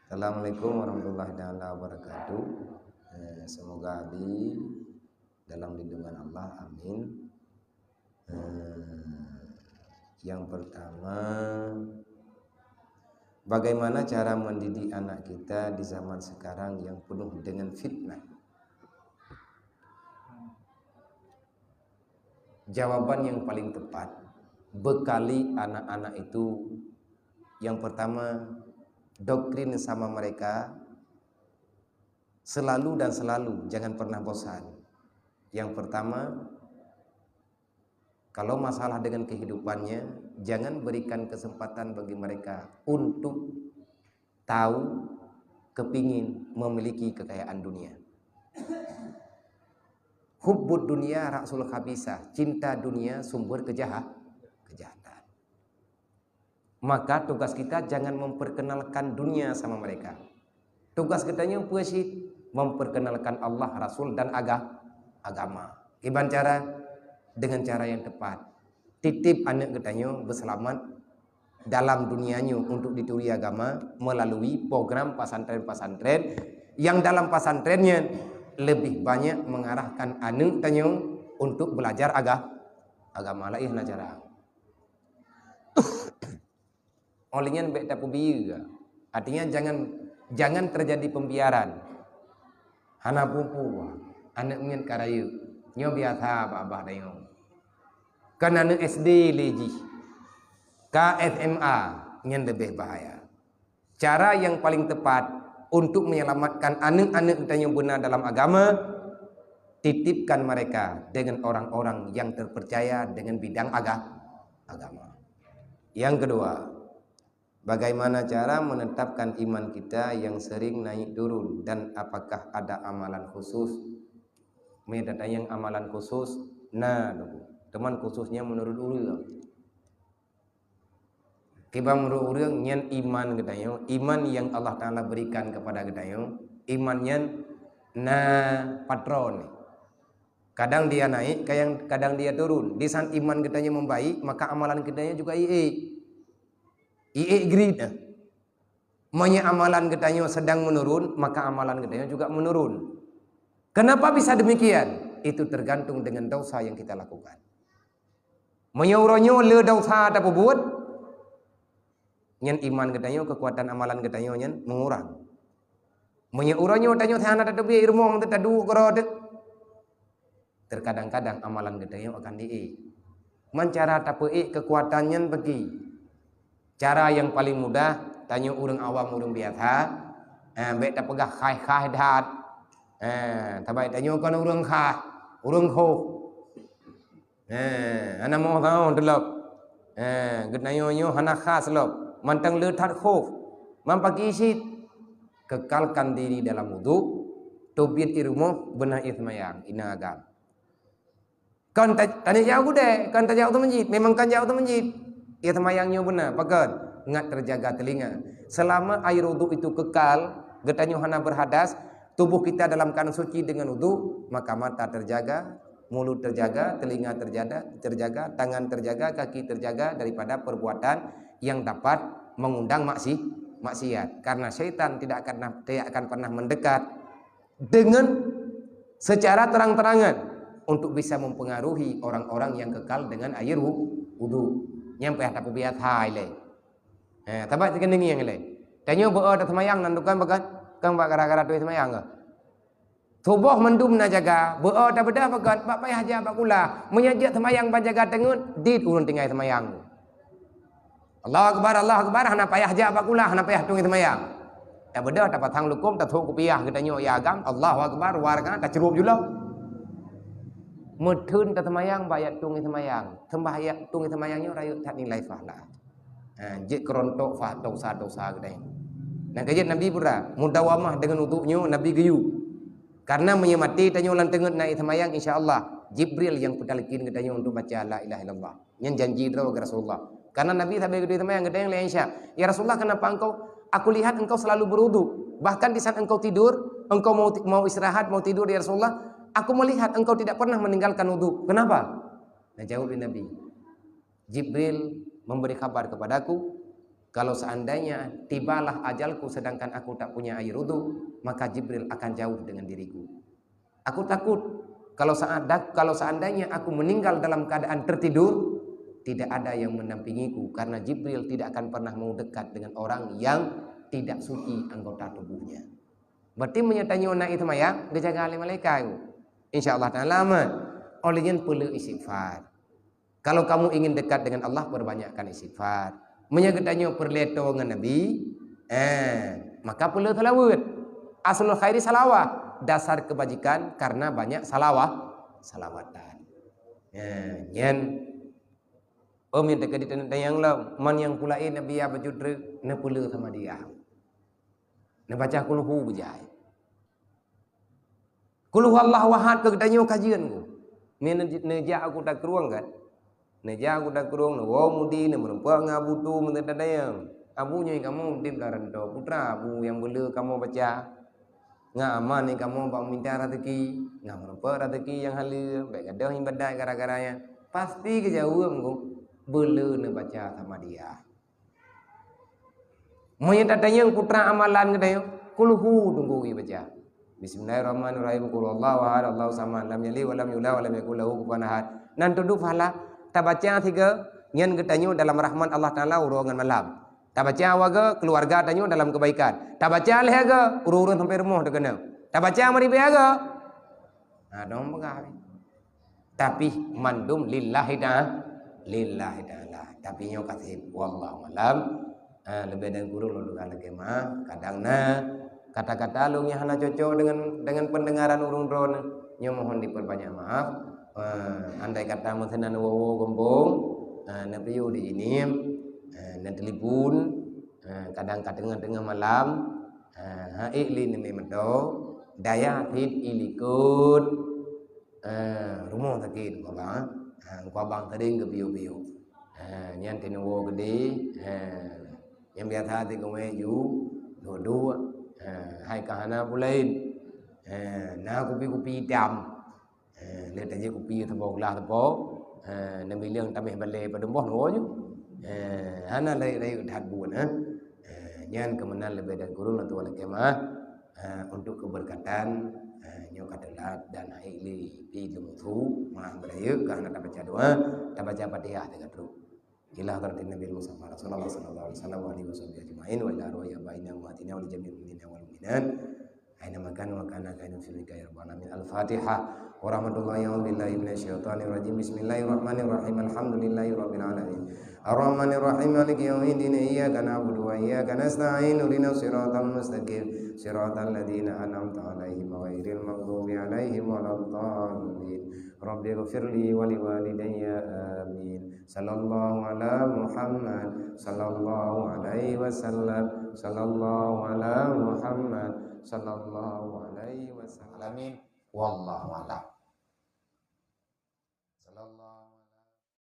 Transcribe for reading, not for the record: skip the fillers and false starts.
Assalamualaikum warahmatullahi wabarakatuh. Semoga dalam lindungan Allah, amin. Yang pertama, bagaimana cara mendidik anak kita di zaman sekarang yang penuh dengan fitnah? Jawaban yang paling tepat, bekali anak-anak itu yang pertama, doktrin sama mereka selalu dan selalu, jangan pernah bosan. Yang pertama, kalau masalah dengan kehidupannya, jangan berikan kesempatan bagi mereka untuk tahu, kepingin memiliki kekayaan dunia. Hubbud dunia ra'sul khabisah, cinta dunia sumber kejahatan. Maka tugas kita jangan memperkenalkan dunia sama mereka. Tugas kitanya puasit memperkenalkan Allah, Rasul dan agama. Gimana cara? Dengan cara yang tepat. Titip anak kitanya berselamat dalam dunianya untuk dituri agama melalui program pesantren-pesantren yang dalam pesantrennya lebih banyak mengarahkan anak kitanya untuk belajar agama lain cara. Olehnya beta pembira. Artinya jangan terjadi pembiaran. Hana pupu, anak mien karayu, nyo biasa abah dayo. Kan anak SD leji, KSMA nyen lebih bahaya. Cara yang paling tepat untuk menyelamatkan anak-anak kita yang benar dalam agama, titipkan mereka dengan orang-orang yang terpercaya dengan bidang agama. Yang kedua, bagaimana cara menetapkan iman kita yang sering naik turun dan apakah ada amalan khusus? Ada yang amalan khusus. Nah, teman khususnya menurut urang. Kiba menurut urang nyen iman katanya, iman yang Allah Taala berikan kepada katanya, imannya patron. Kadang dia naik, kadang dia turun. Di saat iman katanya membaik, maka amalan katanya juga grid. Manya amalan katanya sedang menurun, maka amalan katanya juga menurun. Kenapa bisa demikian? Itu tergantung dengan dosa yang kita lakukan. Manya uronyo le dosa tak buat, nyen iman katanya, kekuatan amalan katanya nyen mengurang. Manya uronyo tanya sana tak biar irmong tak du korode. Terkadang-kadang amalan katanya akan Mencara tak kekuatannya bagi. Cara yang paling mudah, tanya orang awam, orang biasa, baik tak pegah khai dat, tapi tanya kan orang orang anak mau tahu delok, genayonyo anak khas lop, mantang letat mampaki isit, kekalkan diri dalam wudu, tobit irmo benar ismayang inagam. Kan tanya jauh deh, kan tanya jauh tu masjid, memang kan jauh tu masjid. Ya semayangnya benar, pakat ngat terjaga telinga. Selama air wudu itu kekal, getanya hana berhadas, tubuh kita dalam keadaan suci dengan wudu, maka mata terjaga, mulut terjaga, telinga terjaga, tangan terjaga, kaki terjaga daripada perbuatan yang dapat mengundang maksiat. Karena syaitan tidak akan pernah mendekat dengan secara terang-terangan untuk bisa mempengaruhi orang-orang yang kekal dengan air wudu. Nyampe tak biat hai le. Tabat kening yang le. Tanyo bo ada semayang nandukan bagan. Kang bak gara-gara tu semayang ke. Tubuh mendum na jaga. Bo ada beda bagan. Bak payah aja bak kula. Menyajak semayang ban jaga tengut dit ulun tinggal semayang. Allah akbar hana payah aja bak kula, hana payah tung semayang. Ya beda dapat hang lukum tak thuk kupiah getanyo ya agam. Allahu akbar warga tak cerup jula. Mudhun semayang bayat tungi semayang, sembahyang tungi semayangnya rayu tak nilai fahla. Jik kerontok fah dosa gede. Nah kejadian Nabi pura mudawamah dengan untuknya Nabi geyu. Karena menyemati tanya ulang tengut naik semayang insya-Allah Jibril yang pedalikin gedanya untuk baca la ilaha illallah. Yang janji itu ke Rasulullah. Karena Nabi sampai gede semayang gede yang lain Insya. Ya Rasulullah kenapa aku lihat engkau selalu berwudu. Bahkan di saat engkau tidur, engkau mau istirahat, mau tidur ya Rasulullah. Aku melihat engkau tidak pernah meninggalkan wudu. Kenapa? Nah jawab Nabi. Jibril memberi kabar kepadaku Kalau seandainya tibalah ajalku sedangkan aku tak punya air wudu, maka Jibril akan jauh dengan diriku. Aku takut kalau seandainya aku meninggal dalam keadaan tertidur, tidak ada yang mendampingiku karena Jibril tidak akan pernah mau dekat dengan orang yang tidak suci anggota tubuhnya. Berarti menyertai nak itu maya dijaga oleh malaikat. Insyaallah taala olehnya perlu istighfar. Kalau kamu ingin dekat dengan Allah, perbanyakkan istighfar. Menyertai perleto dengan Nabi, maka perlu salawat. Aslul khairi salawat, dasar kebajikan karena banyak salawatan. Nyen yang dekat di yang lah, man yang pulain Nabi ya bajudre, ne perlu sama dia. Ne baca kulhu bujai. Kulhu Allah wahad ke danyo kajian ku. Neja aku tak keruang kan. Neja aku tak keruang, wo mudi ne merempa ngabutu mentadayang. Abunya kamu tim daranto putra abu yang boleh kamu baca. Ngaman ni kamu bang minta rezeki, ngamerempa rezeki yang halal, baik ada ibadat gara-garanya. Pasti kejauhan ku. Boleh ne baca sama dia. Menyatakan putra amalan kita kulhu tunggu baca. Bismillahirrahmanirrahim. Qul Allahu ahad, Allahu samad, lam yalid wa lam yulad wa lam yakul lahu kufuwan ahad. Nan tuduh pahala tabaca tiga nyen getanyo dalam rahmat Allah Taala urongan malam. Tabaca waga keluarga tanyo dalam kebaikan. Tabaca lehaga urun sampai rumah dekena. Tabaca mari beaga. Nah, dong begawe. Tapi mandum lillahi ta'ala. Tapi nyo kasih wallahu alam. Lebih dari guru lalu lagi mah kadang kata-kata lu yang hana cocok dengan pendengaran urung drone nyo mohon diperbanyak maaf. Andai kata mentenan wowo gombong nabiu di ini na telepon kadang-kadang tengah malam haili ni memado daya hit ilikut rumah sakit ko bang tadi ke biu-biu nyan tinu gede yang biasa hati kau meju dua hai kahana bulain na kupi dam lihat aja kupi tebok lah tebok nabi liang tamih balai pada boh no je hana lai udah buan nyan kemenal lebih dan guru nanti wala kemah untuk keberkatan nyokat dan haili pi lumtu mah berayu karena tak baca doa tak baca Fatihah dengan terus ila hadratin Nabi Muhammad sallallahu alaihi wasallam ajma'in wa ila arwahi abaina wa atina wa li jami'il mu'minina wal mu'minat aina makan wa kana kainu fika ya rabbal alamin al-fatihah wa rahmatullahi wa billahi minasyaitonir rajim bismillahirrahmanirrahim alhamdulillahi rabbil alamin arrahmanir rahim maliki yaumiddin iyyaka na'budu wa iyyaka nasta'in ihdinas siratal mustaqim siratal ladzina an'amta 'alaihim ghairil maghdubi 'alaihim waladdallin rabbi ighfirli wa liwalidayya amin sallallahu ala Muhammad sallallahu alaihi wasallam sallallahu ala Muhammad sallallahu alaihi wasallam wallahu a'lam sallallahu